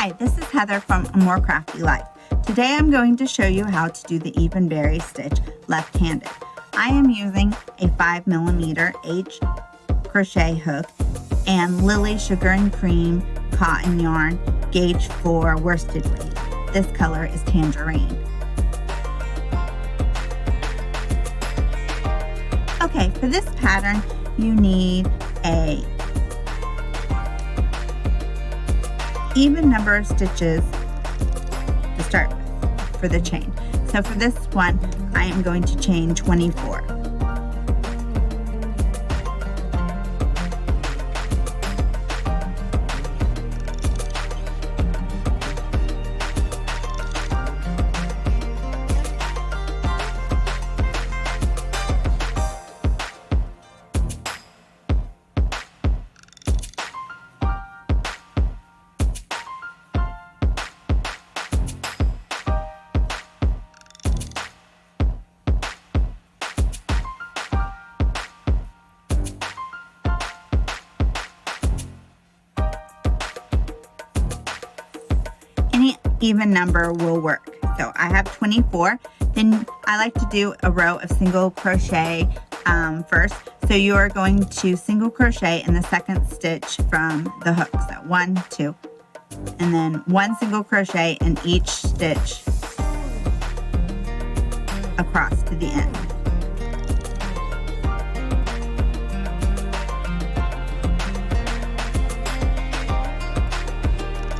Hi, this is Heather from A More Crafty Life. Today I'm going to show you how to do the even berry stitch left-handed. I am using a 5mm H crochet hook and Lily Sugar and Cream cotton yarn gauge for worsted weight. This color is tangerine. Okay, for this pattern you need a even number of stitches to start with for the chain. So for this one, I am going to chain 24. Any even number will work. So I have 24. Then I like to do a row of single crochet first. So you are going to single crochet in the second stitch from the hook. So 1, 2, and then 1 single crochet in each stitch across to the end.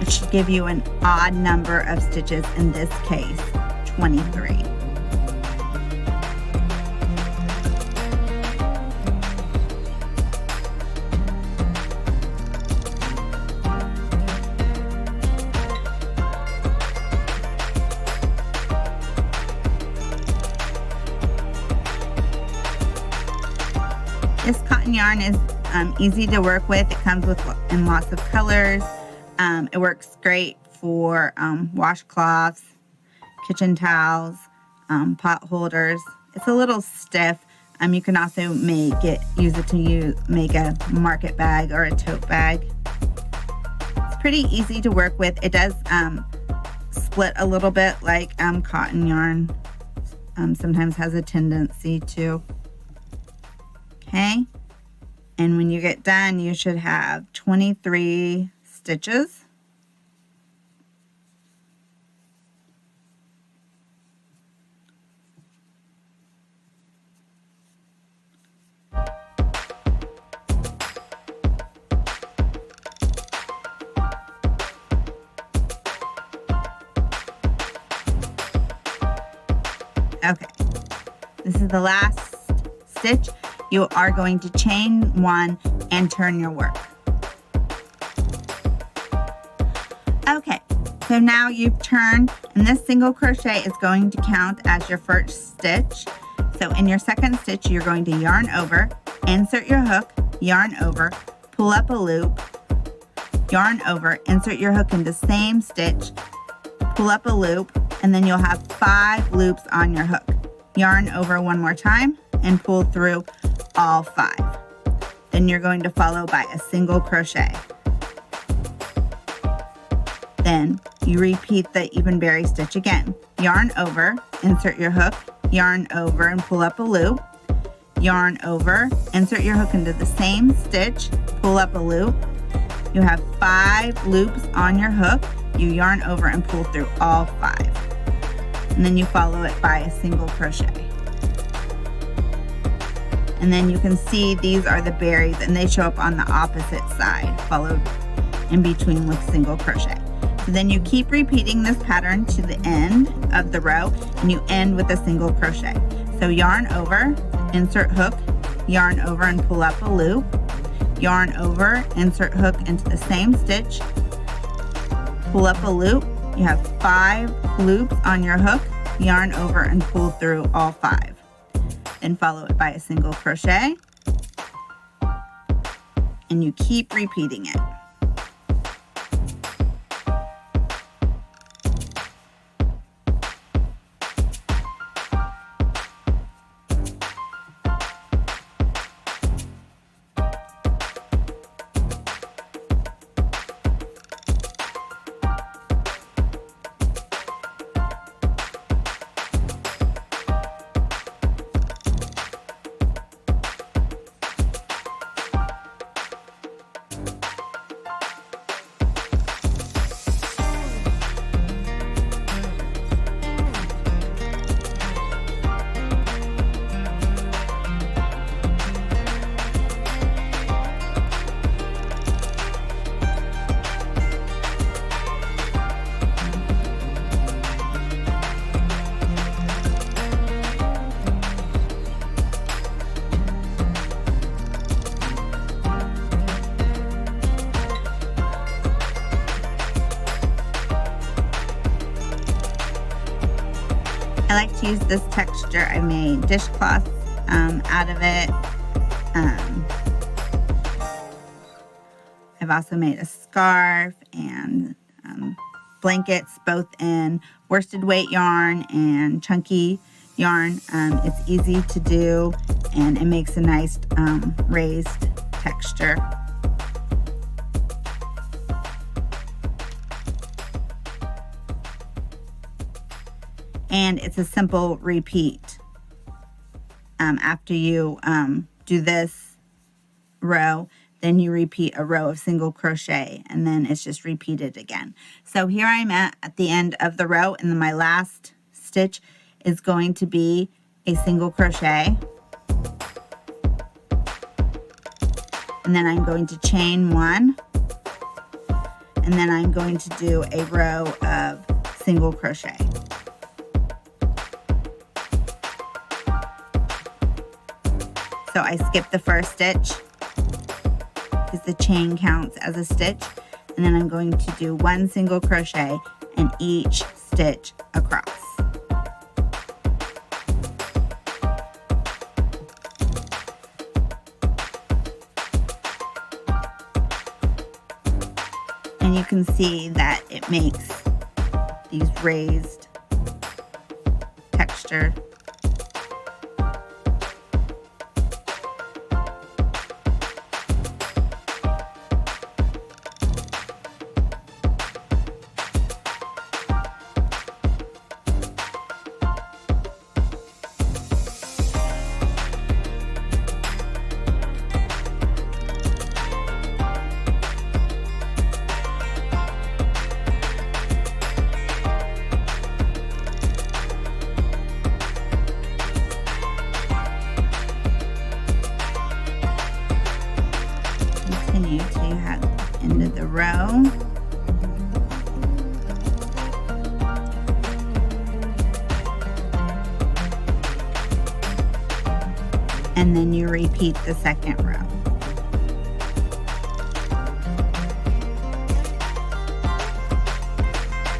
Should give you an odd number of stitches, in this case 23. This cotton yarn is easy to work with. It comes in lots of colors. It works great for washcloths, kitchen towels, pot holders. It's a little stiff. You can also use it to make a market bag or a tote bag. It's pretty easy to work with. It does split a little bit like cotton yarn sometimes has a tendency to. Okay, and when you get done, you should have 23 stitches. Okay, this is the last stitch. You are going to chain 1 and turn your work. Okay, so now you've turned, and this single crochet is going to count as your first stitch. So in your second stitch, you're going to yarn over, insert your hook, yarn over, pull up a loop, yarn over, insert your hook into the same stitch, pull up a loop, and then you'll have 5 loops on your hook. Yarn over one more time and pull through all 5. Then you're going to follow by a single crochet. Then you repeat the even berry stitch again. Yarn over, insert your hook, yarn over and pull up a loop, yarn over, insert your hook into the same stitch, pull up a loop. You have 5 loops on your hook. You yarn over and pull through all 5. And then you follow it by a single crochet. And then you can see these are the berries, and they show up on the opposite side, followed in between with single crochet. So then you keep repeating this pattern to the end of the row, and you end with a single crochet. So yarn over, insert hook, yarn over and pull up a loop, yarn over, insert hook into the same stitch, pull up a loop. You have 5 loops on your hook, yarn over and pull through all 5. Then follow it by a single crochet, and you keep repeating it. I like to use this texture. I made dishcloths out of it. I've also made a scarf and blankets, both in worsted weight yarn and chunky yarn. It's easy to do, and it makes a nice raised texture. And it's a simple repeat. After you do this row, then you repeat a row of single crochet, and then it's just repeated again. So here I'm at the end of the row, and then my last stitch is going to be a single crochet. And then I'm going to chain one, and then I'm going to do a row of single crochet. So I skipped the first stitch because the chain counts as a stitch, and then I'm going to do one single crochet in each stitch across. And you can see that it makes these raised texture. Continue till you have the end of the row. And then you repeat the second row.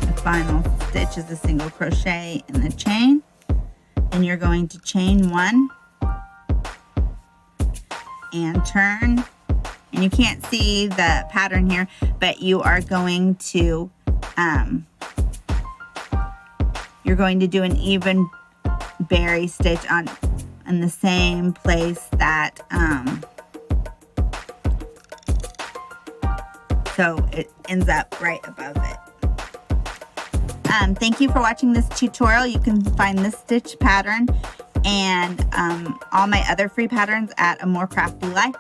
The final stitch is a single crochet in the chain. Then you're going to chain one and turn. And you can't see the pattern here, but you are going to do an even berry stitch in the same place that so it ends up right above it. Thank you for watching this tutorial. You can find this stitch pattern and all my other free patterns at A More Crafty Life.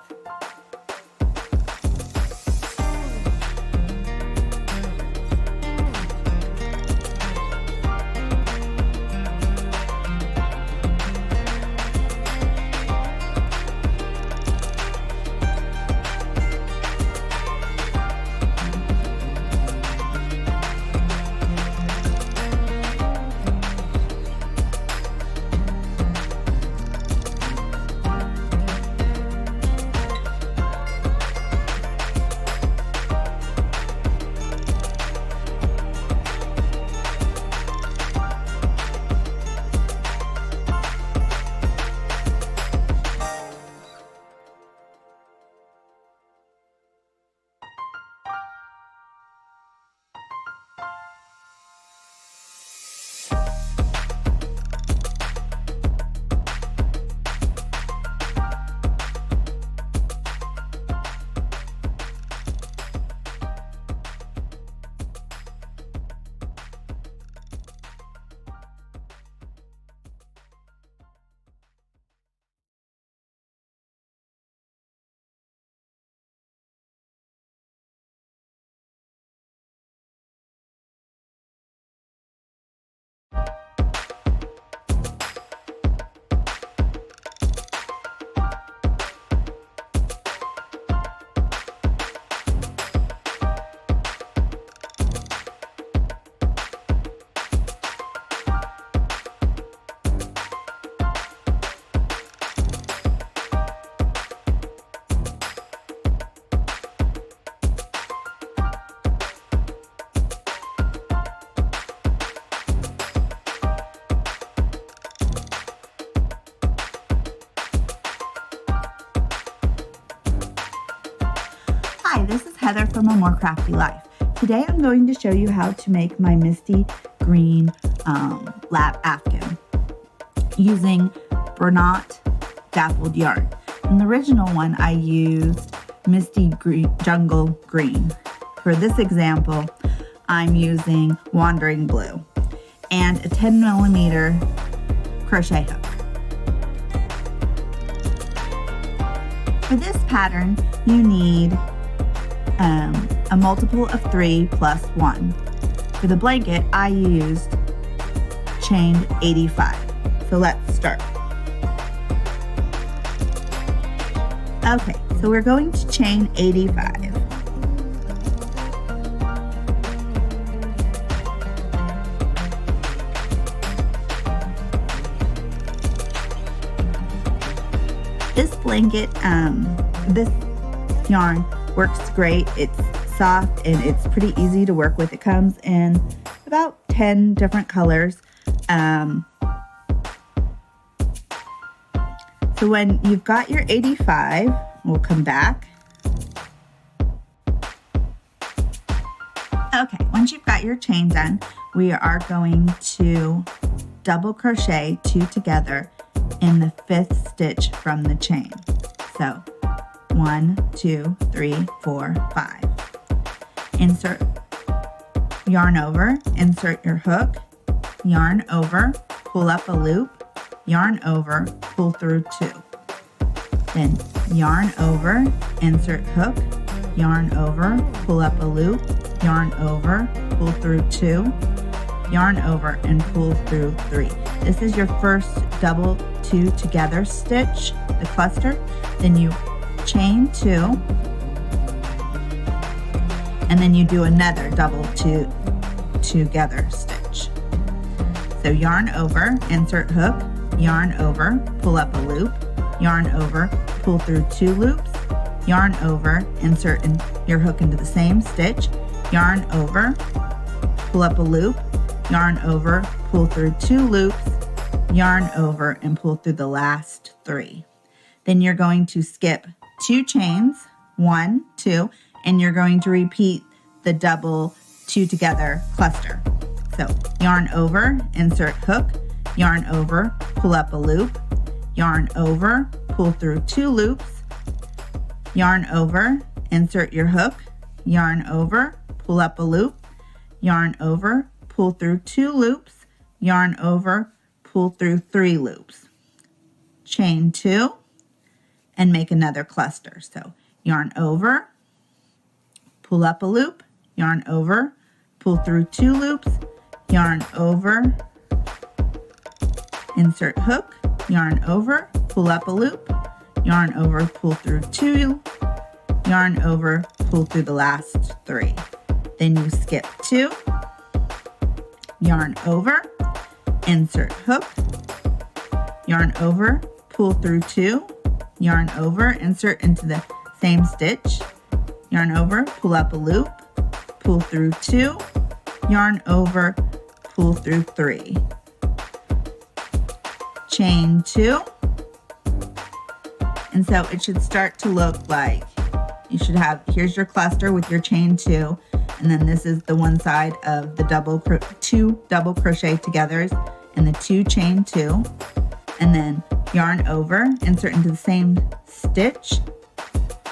Hi, this is Heather from A More Crafty Life. Today I'm going to show you how to make my misty green lap afghan using Bernat dappled yarn. In the original one I used misty green, jungle green. For this example I'm using wandering blue and a 10mm crochet hook. For this pattern, you need a multiple of 3 plus 1. For the blanket, I used chain 85. So let's start. Okay, so we're going to chain 85. This blanket, this yarn works great. It's soft and it's pretty easy to work with. It comes in about 10 different colors. So when you've got your 85, we'll come back. Okay, once you've got your chain done, we are going to double crochet 2 together in the 5th stitch from the chain. So 1, 2, 3, 4, 5. Insert yarn over, insert your hook, yarn over, pull up a loop, yarn over, pull through 2. Then yarn over, insert hook, yarn over, pull up a loop, yarn over, pull through 2, yarn over and pull through 3. This is your first double 2 together stitch, the cluster. Then you chain 2 and then you do another double 2 together stitch. So yarn over, insert hook, yarn over, pull up a loop, yarn over, pull through 2 loops, yarn over, insert your hook into the same stitch, yarn over, pull up a loop, yarn over, pull through 2 loops, yarn over and pull through the last 3. Then you're going to skip 2 chains, 1, 2, and you're going to repeat the double 2 together cluster. So yarn over, insert hook, yarn over, pull up a loop, yarn over, pull through 2 loops, yarn over, insert your hook, yarn over, pull up a loop, yarn over, pull through 2 loops, yarn over, pull through 3 loops, chain 2, and make another cluster. So yarn over, pull up a loop, yarn over, pull through 2 loops, yarn over, insert hook, yarn over, pull up a loop, yarn over, pull through 2, yarn over, pull through the last 3. Then you skip 2, yarn over, insert hook, yarn over, pull through 2, yarn over, insert into the same stitch, yarn over, pull up a loop, pull through 2, yarn over, pull through 3, chain 2, and so it should start to look like you should have, here's your cluster with your chain 2, and then this is the one side of the 2 double crochet togethers and the 2 chain 2, and then yarn over, insert into the same stitch,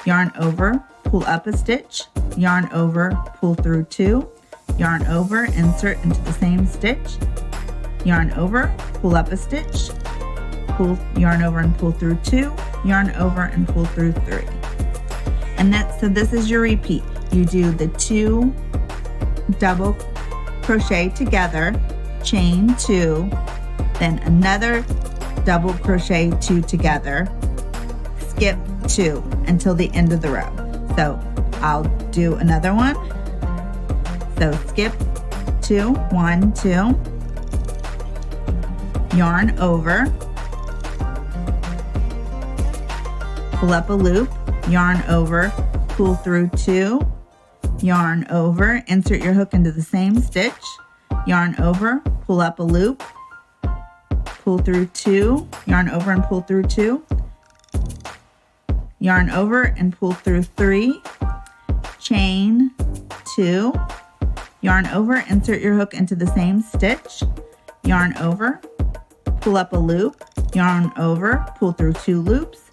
yarn over, pull up a stitch, yarn over, pull through 2, yarn over, insert into the same stitch, yarn over, pull up a stitch, pull, yarn over and pull through 2, yarn over and pull through 3. And so this is your repeat. You do the 2 double crochet together, chain 2, then another double crochet 2 together, skip 2 until the end of the row. So I'll do another one. So skip 2, 1, 2, yarn over, pull up a loop, yarn over, pull through 2, yarn over, insert your hook into the same stitch, yarn over, pull up a loop, pull through 2, yarn over and pull through 2, yarn over and pull through 3, chain 2, yarn over, insert your hook into the same stitch, yarn over, pull up a loop, yarn over, pull through 2 loops,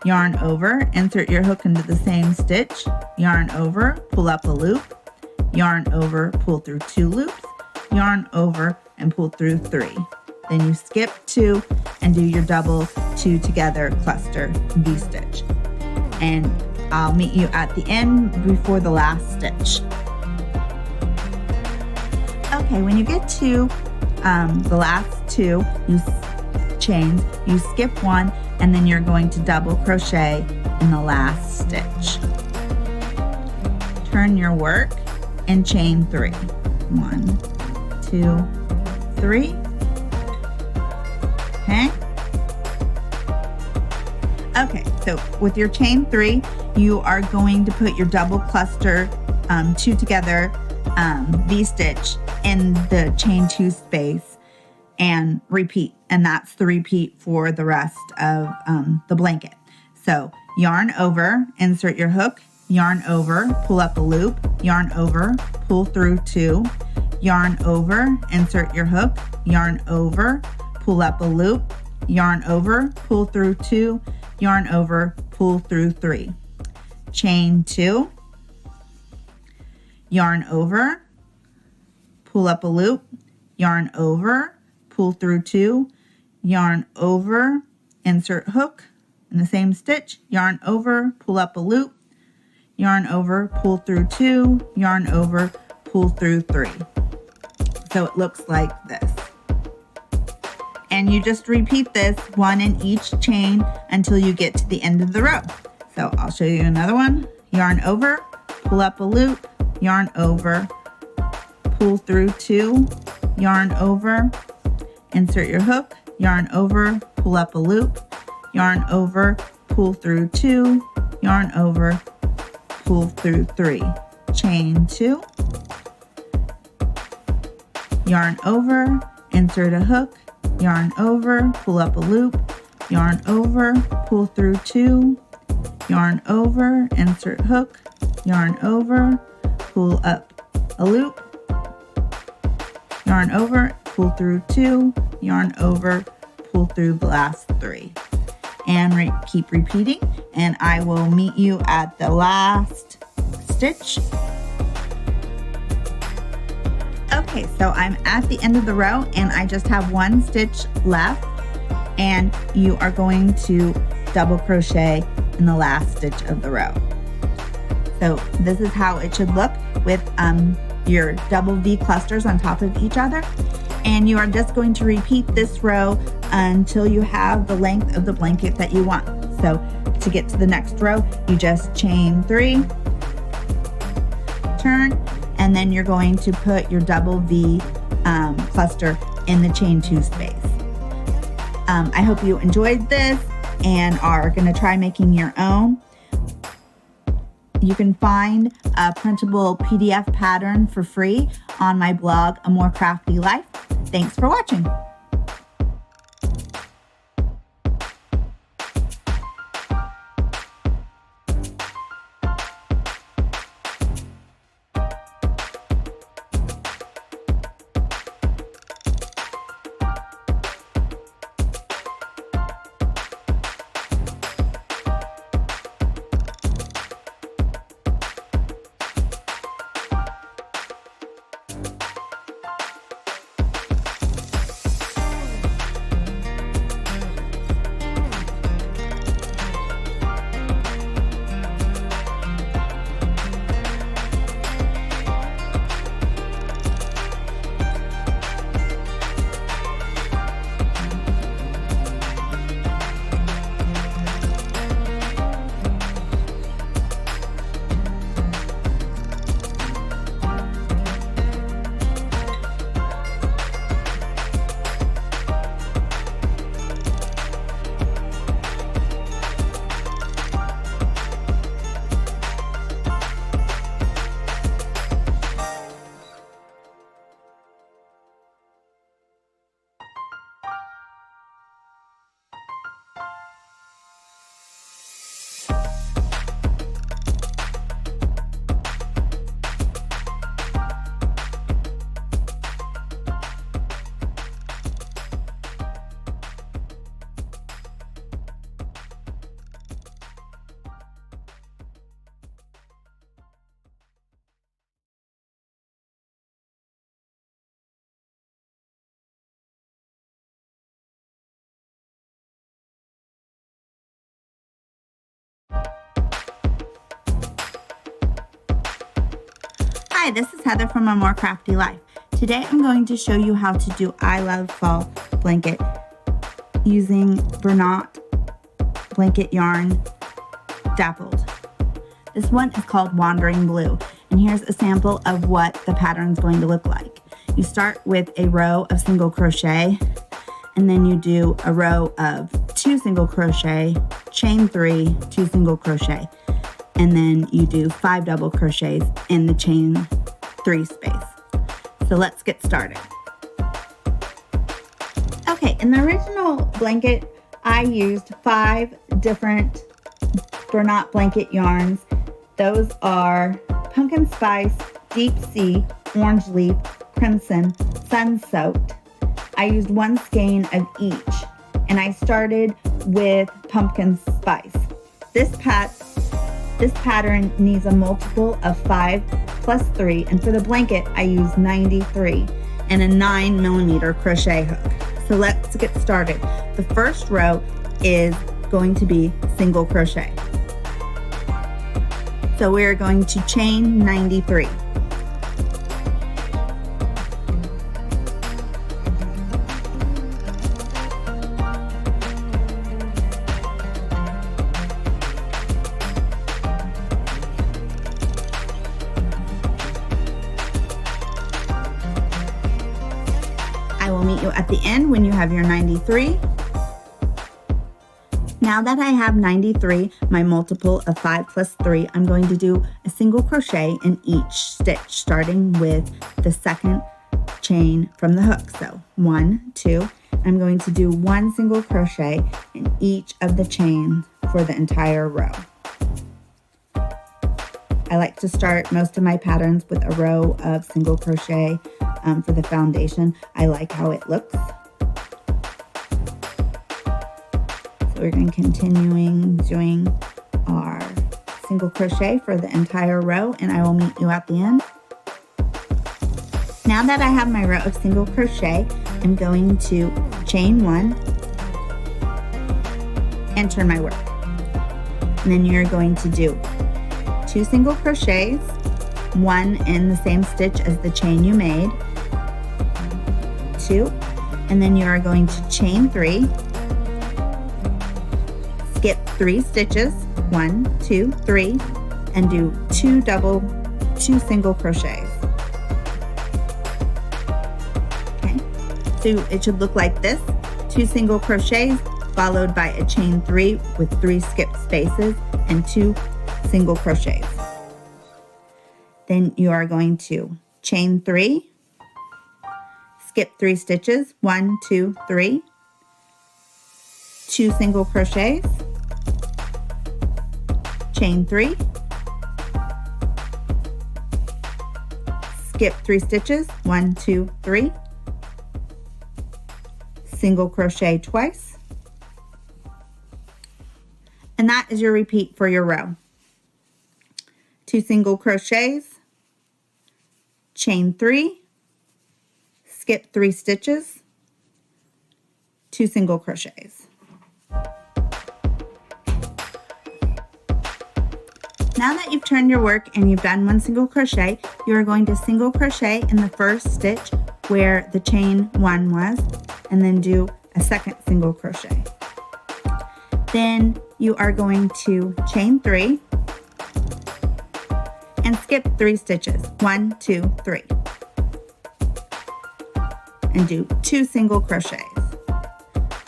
yarn over, insert your hook into the same stitch, yarn over, pull up a loop, yarn over, pull through 2 loops, yarn over, and pull through 3. Then you skip 2 and do your double 2 together cluster V-stitch. And I'll meet you at the end before the last stitch. Okay, when you get to the last 2 chains, you skip 1 and then you're going to double crochet in the last stitch. Turn your work and chain 3. 1, 2, 3. Okay. Okay, so with your chain 3, you are going to put your double cluster 2 together V-stitch in the chain 2 space and repeat. And that's the repeat for the rest of the blanket. So yarn over, insert your hook, yarn over, pull up a loop, yarn over, pull through 2, yarn over, insert your hook, yarn over, pull up a loop, yarn over, pull through 2, yarn over, pull through 3. Chain 2, yarn over, pull up a loop, yarn over, pull through 2, yarn over, insert hook in the same stitch, yarn over, pull up a loop, yarn over, pull through 2, yarn over, pull through 3. So it looks like this. And you just repeat this 1 in each chain until you get to the end of the row. So I'll show you another one. Yarn over, pull up a loop, yarn over, pull through 2, yarn over, insert your hook, yarn over, pull up a loop, yarn over, pull through 2, yarn over, pull through 3. Chain 2, yarn over, insert a hook, yarn over, pull up a loop, yarn over, pull through 2, yarn over, insert hook, yarn over, pull up a loop, yarn over, pull through 2, yarn over, pull through the last 3. And keep repeating, and I will meet you at the last stitch. Okay, so I'm at the end of the row and I just have 1 stitch left, and you are going to double crochet in the last stitch of the row. So this is how it should look with your double V clusters on top of each other. And you are just going to repeat this row until you have the length of the blanket that you want. So to get to the next row, you just chain 3, turn, and then you're going to put your double V cluster in the chain 2 space. I hope you enjoyed this and are going to try making your own. You can find a printable PDF pattern for free on my blog, A More Crafty Life. Thanks for watching. Hi, this is Heather from A More Crafty Life. Today I'm going to show you how to do I Love Fall blanket using Bernat blanket yarn dappled. This one is called Wandering Blue, and here's a sample of what the pattern is going to look like. You start with a row of single crochet, and then you do a row of 2 single crochet, chain 3, 2 single crochet, and then you do 5 double crochets in the chain 3 space. So let's get started. Okay, in the original blanket, I used 5 different Bernat blanket yarns. Those are Pumpkin Spice, Deep Sea, Orange Leaf, Crimson, Sun Soaked. I used 1 skein of each, and I started with Pumpkin Spice. This pattern needs a multiple of 5 plus 3, and for the blanket I use 93 and a 9mm crochet hook. So let's get started. The first row is going to be single crochet. So we're going to chain 93. I will meet you at the end when you have your 93. Now that I have 93, my multiple of 5 plus 3, I'm going to do a single crochet in each stitch, starting with the second chain from the hook. So 1, 2, I'm going to do 1 single crochet in each of the chains for the entire row. I like to start most of my patterns with a row of single crochet for the foundation. I like how it looks. So we're going to continuing doing our single crochet for the entire row, and I will meet you at the end. Now that I have my row of single crochet, I'm going to chain 1 and turn my work. And then you're going to do 2 single crochets, 1 in the same stitch as the chain you made, 2, and then you are going to chain 3, skip 3 stitches, 1, 2, 3, and do 2 single crochets. Okay, so it should look like this: 2 single crochets followed by a chain 3 with 3 skip spaces and 2 single crochets. Then you are going to chain 3, skip 3 stitches, 1, 2, 3, 2 single crochets, chain 3, skip 3 stitches, 1, 2, 3, single crochet twice, and that is your repeat for your row. 2 single crochets, chain 3, skip 3 stitches, 2 single crochets. Now that you've turned your work and you've done 1 single crochet, you are going to single crochet in the first stitch where the chain 1 was, and then do a second single crochet. Then you are going to chain 3 and skip 3 stitches, 1, 2, 3, and do 2 single crochets.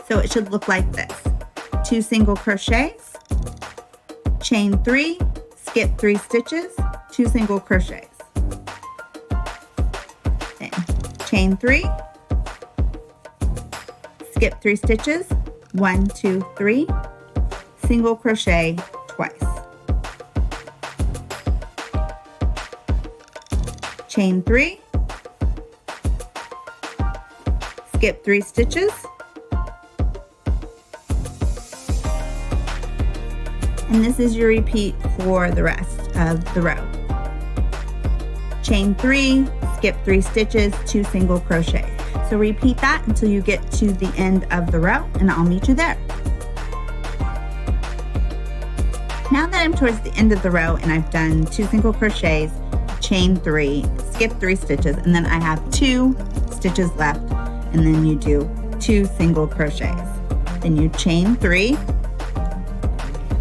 So it should look like this: 2 single crochets, chain 3, skip 3 stitches, 2 single crochets, then chain 3, skip 3 stitches, 1, 2, 3, single crochet twice, chain 3, skip 3 stitches, and this is your repeat for the rest of the row. Chain 3, skip 3 stitches, 2 single crochet. So repeat that until you get to the end of the row, and I'll meet you there. Now that I'm towards the end of the row and I've done 2 single crochets, chain 3, skip 3 stitches, and then I have 2 stitches left, and then you do 2 single crochets. Then you chain 3,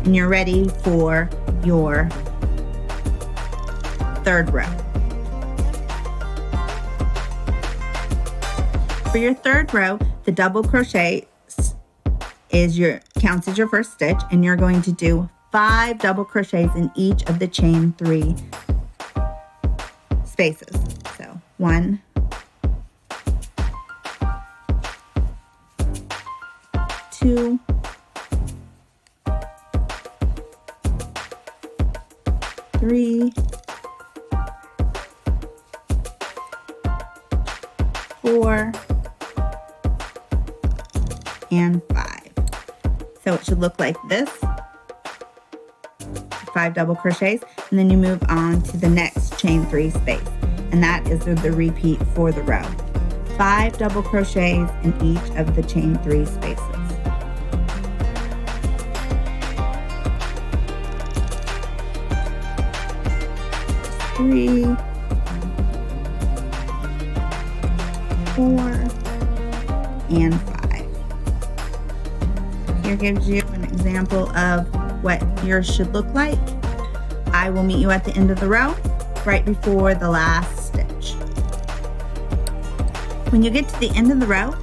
and you're ready for your 3rd row. For your 3rd row, the double crochet counts as your first stitch, and you're going to do 5 double crochets in each of the chain 3 spaces. So 1, 2, 3, 4, and 5. So it should look like this. 5 double crochets, and then you move on to the next chain 3 space, and that is the repeat for the row. 5 double crochets in each of the chain 3 spaces. Three, 4, and 5. Here gives you an example of what yours should look like. I will meet you at the end of the row, right before the last stitch. When you get to the end of the row,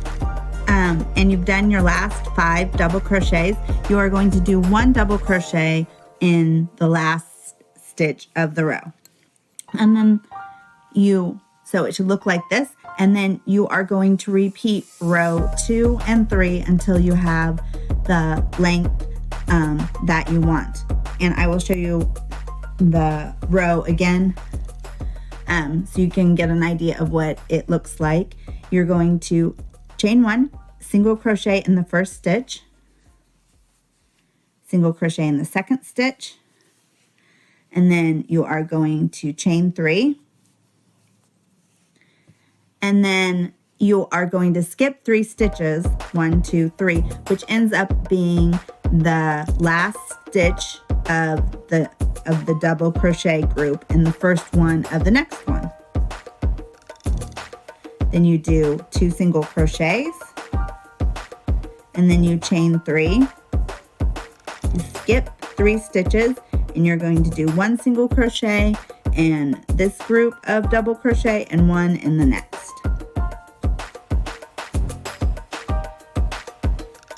and you've done your last 5 double crochets, you are going to do 1 double crochet in the last stitch of the row. And then so it should look like this, and then you are going to repeat row 2 and 3 until you have the length that you want. And I will show you the row again so you can get an idea of what it looks like. You're going to chain 1, single crochet in the first stitch, single crochet in the second stitch, and then you are going to chain 3, and then you are going to skip 3 stitches, 1, 2, 3, which ends up being the last stitch of the double crochet group in the first one of the next one. Then you do 2 single crochets, and then you chain 3. You skip 3 stitches, and you're going to do 1 single crochet in this group of double crochet and 1 in the next.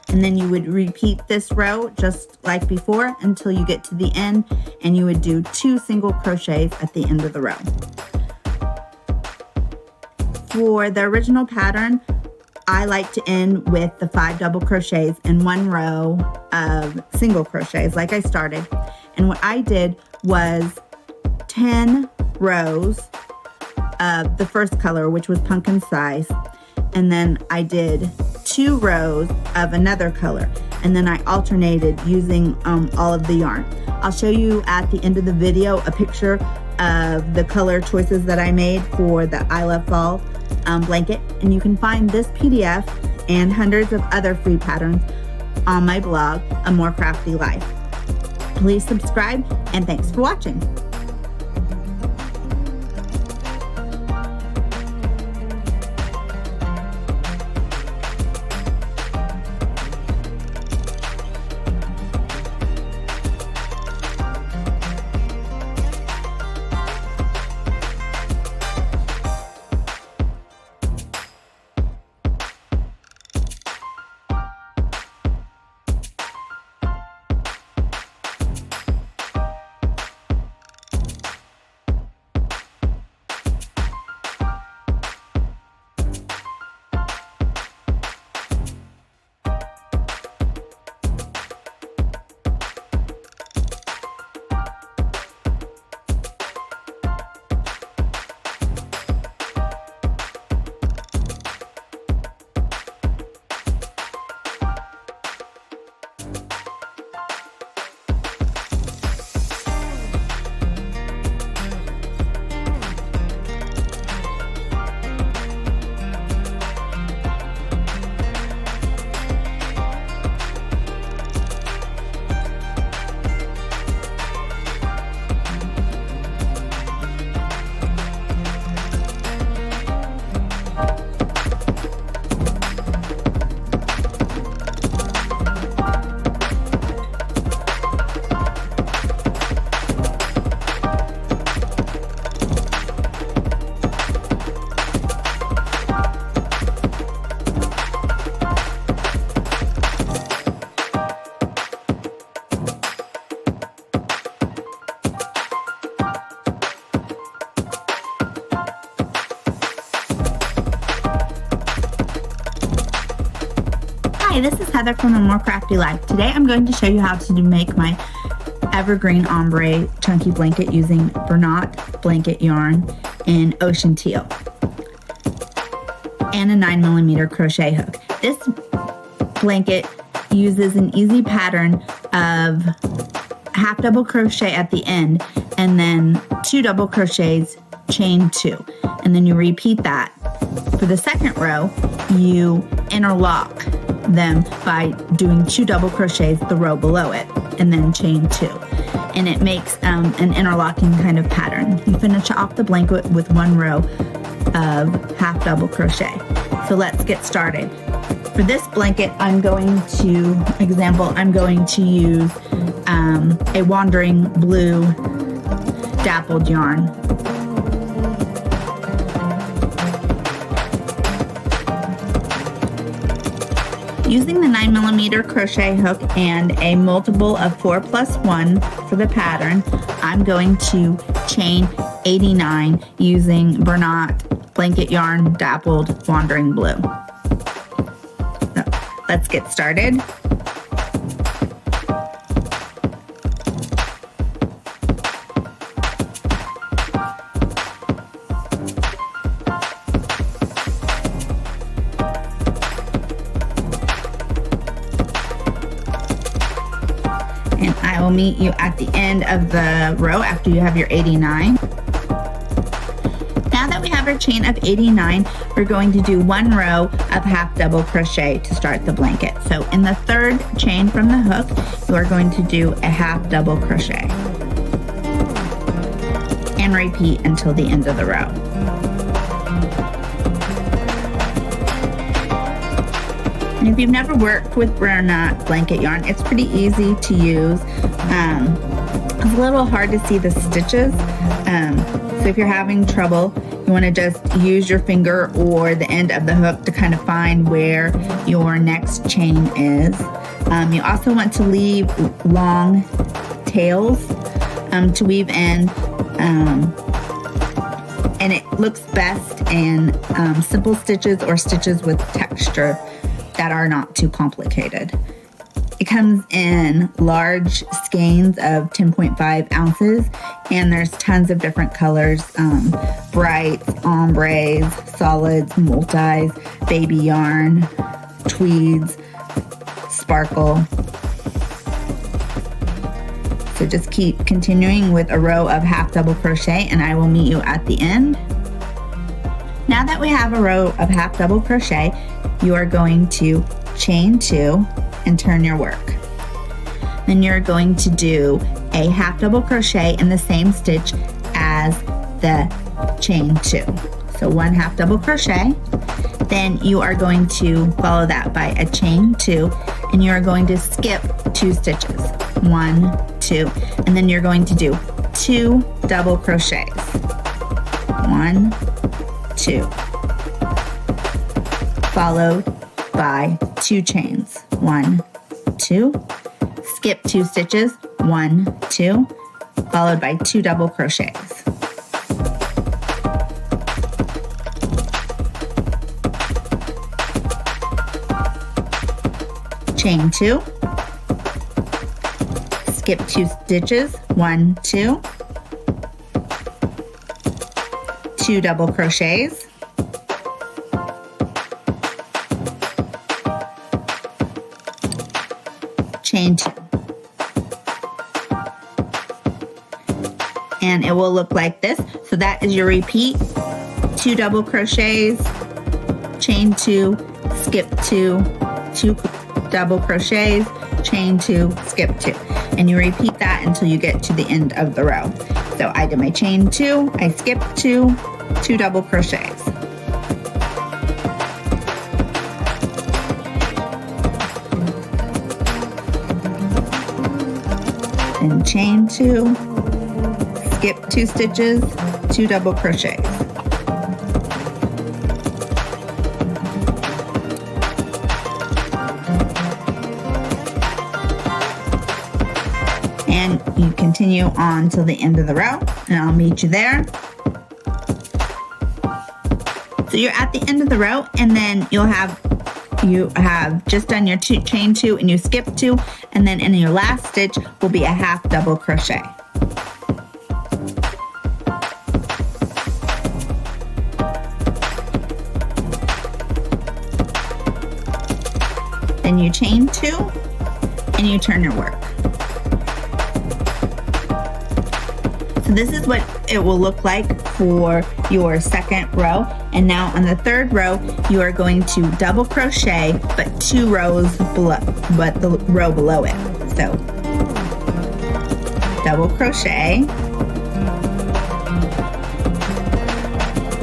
And then you would repeat this row just like before until you get to the end, and you would do 2 single crochets at the end of the row. For the original pattern, I like to end with the 5 double crochets in 1 row of single crochets like I started. And what I did was 10 rows of the first color, which was pumpkin spice, and then I did 2 rows of another color, and then I alternated using all of the yarn. I'll show you at the end of the video a picture of the color choices that I made for the I Love Fall blanket, and you can find this PDF and hundreds of other free patterns on my blog, A More Crafty Life. Please subscribe, and thanks for watching. Hi, this is Heather from A More Crafty Life. Today I'm going to show you how to make my evergreen ombre chunky blanket using Bernat blanket yarn in ocean teal and a 9mm crochet hook. This blanket uses an easy pattern of half double crochet at the end and then 2 double crochets, chain 2, and then you repeat that. For the second row, you interlock them by doing 2 double crochets the row below it and then chain 2, and it makes an interlocking kind of pattern. You finish off the blanket with 1 row of half double crochet. So let's get started. For this blanket, I'm going to use a wandering blue dappled yarn. Using the 9mm crochet hook and a multiple of 4+1 for the pattern, I'm going to chain 89 using Bernat blanket yarn dappled wandering blue. So, let's get started. And I will meet you at the end of the row after you have your 89. Now that we have our chain of 89, we're going to do 1 row of half double crochet to start the blanket. So in the 3rd chain from the hook, you are going to do a half double crochet and repeat until the end of the row. And if you've never worked with Bernat blanket yarn, it's pretty easy to use. It's a little hard to see the stitches. So if you're having trouble, you want to just use your finger or the end of the hook to kind of find where your next chain is. You also want to leave long tails to weave in. And it looks best in simple stitches or stitches with texture that are not too complicated. It comes in large skeins of 10.5 ounces, and there's tons of different colors, brights, ombres, solids, multis, baby yarn, tweeds, sparkle. So just keep continuing with a row of half double crochet and I will meet you at the end. Now that we have a row of half double crochet, you are going to chain 2 and turn your work. Then you're going to do a half double crochet in the same stitch as the chain 2. So 1 half double crochet. Then you are going to follow that by a chain 2 and you are going to skip 2 stitches. 1, 2, and then you're going to do 2 double crochets. 1, 2. Followed by 2 chains. 1, 2. Skip 2 stitches. 1, 2. Followed by 2 double crochets. Chain 2. Skip 2 stitches. 1, 2. 2 double crochets. Chain 2. And it will look like this. So that is your repeat. 2 double crochets, chain 2, skip 2, 2 double crochets, chain 2, skip 2. And you repeat that until you get to the end of the row. So I did my chain 2, I skipped 2, 2 double crochets. And chain 2, skip 2 stitches, 2 double crochets. And you continue on till the end of the row, and I'll meet you there. So you're at the end of the row, and then you'll have you have just done your chain 2 and you skip 2, and then in your last stitch will be a half double crochet. Then you chain 2 and you turn your work. So this is what it will look like for your second row. And now on the third row, you are going to double crochet, but 2 rows below, but the row below it. So double crochet,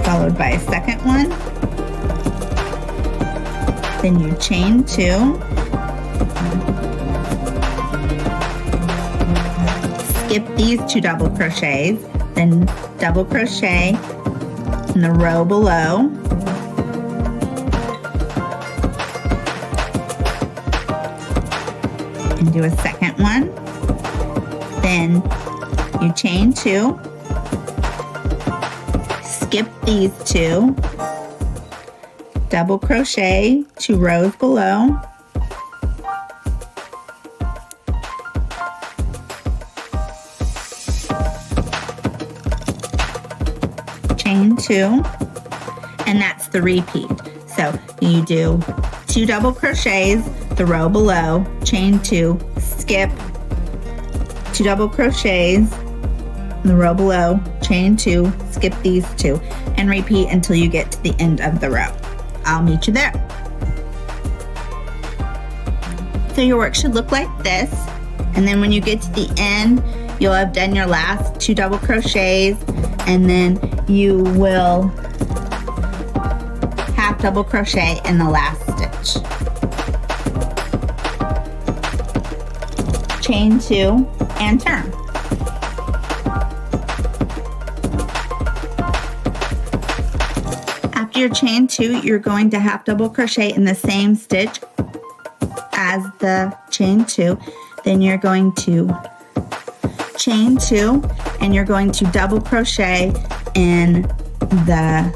followed by a second one. Then you chain 2, skip these 2 double crochets, then double crochet in the row below, and do a second one. Then you chain 2, skip these 2, double crochet 2 rows below, chain 2, and that's the repeat. So you do 2 double crochets the row below, chain 2, skip 2 double crochets the row below, chain 2, skip these 2, and repeat until you get to the end of the row. I'll meet you there. So your work should look like this, and then when you get to the end, you'll have done your last 2 double crochets, and then you will half double crochet in the last stitch. Chain 2 and turn. After your chain 2, you're going to half double crochet in the same stitch as the chain 2. Then you're going to chain 2 and you're going to double crochet in the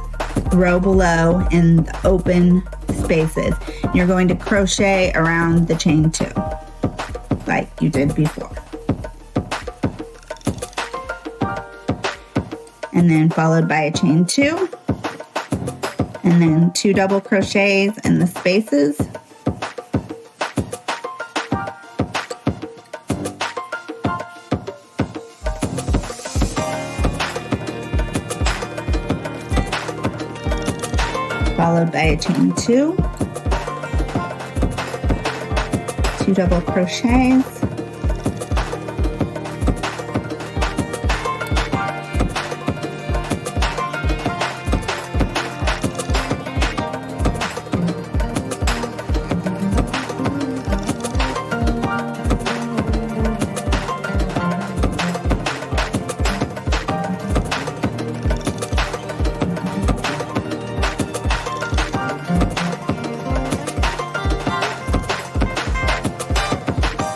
row below in the open spaces. You're going to crochet around the chain 2 like you did before. And then followed by a chain 2, and then 2 double crochets in the spaces. Followed by a chain 2, 2 double crochets,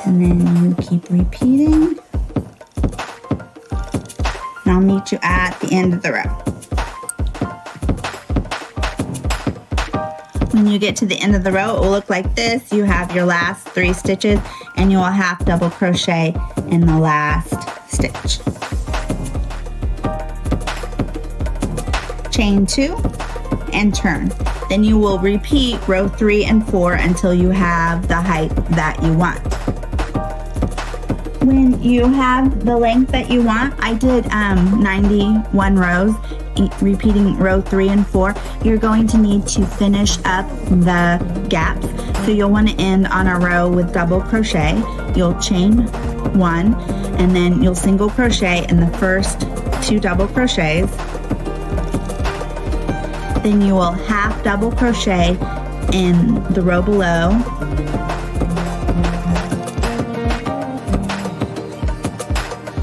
and then you keep repeating, and I'll meet you at the end of the row. When you get to the end of the row, it will look like this. You have your last 3 stitches, and you will half double crochet in the last stitch. Chain 2 and turn. Then you will repeat row 3 and 4 until you have the height that you want. When you have the length that you want, I did 91 rows, repeating row 3 and 4. You're going to need to finish up the gaps. So you'll want to end on a row with double crochet. You'll chain 1, and then you'll single crochet in the first 2 double crochets. Then you will half double crochet in the row below,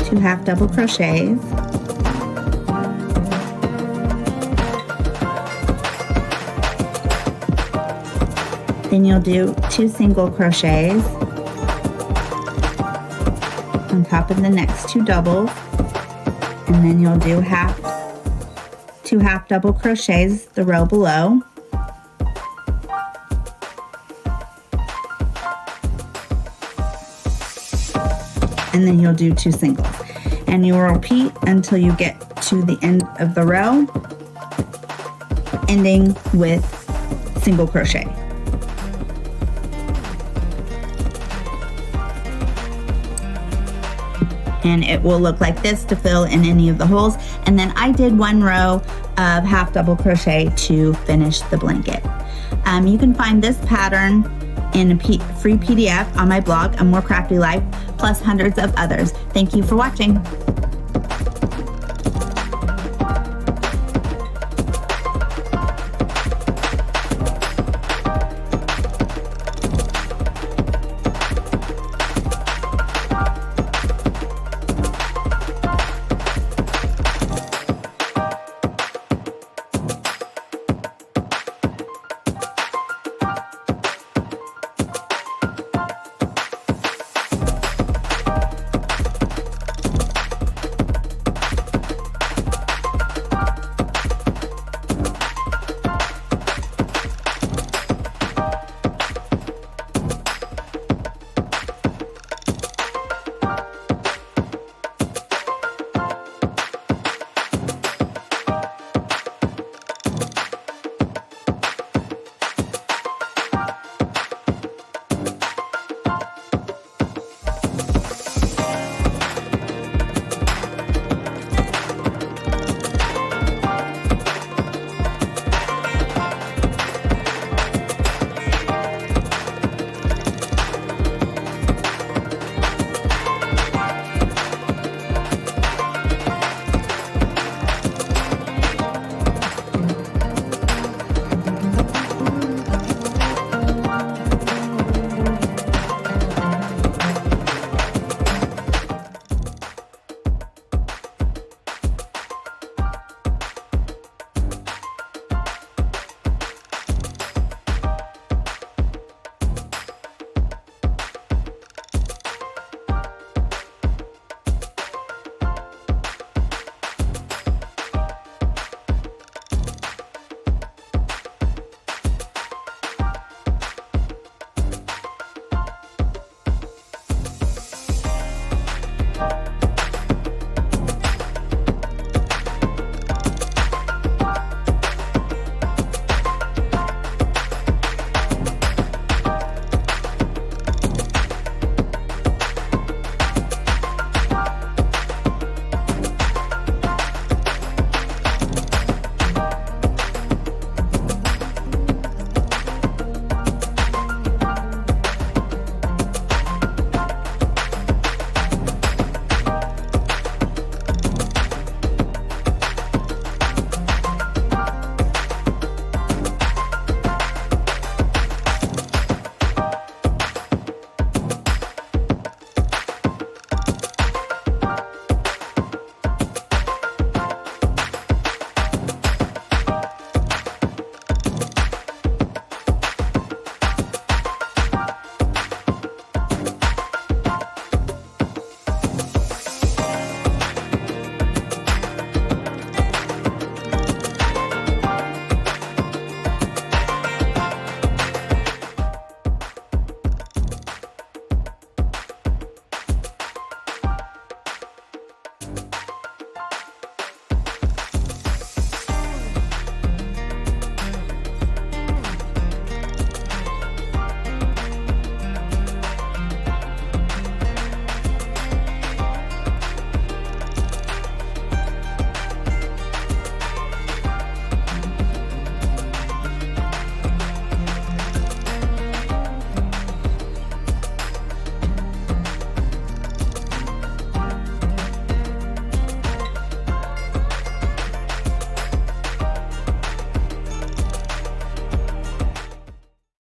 2 half double crochets, then you'll do 2 single crochets on top of the next 2 doubles, and then you'll do 2 half double crochets the row below, and then you'll do 2 singles. And you will repeat until you get to the end of the row, ending with single crochet. And it will look like this to fill in any of the holes. And then I did 1 row of half double crochet to finish the blanket. You can find this pattern in a free PDF on my blog, A More Crafty Life, plus hundreds of others. Thank you for watching.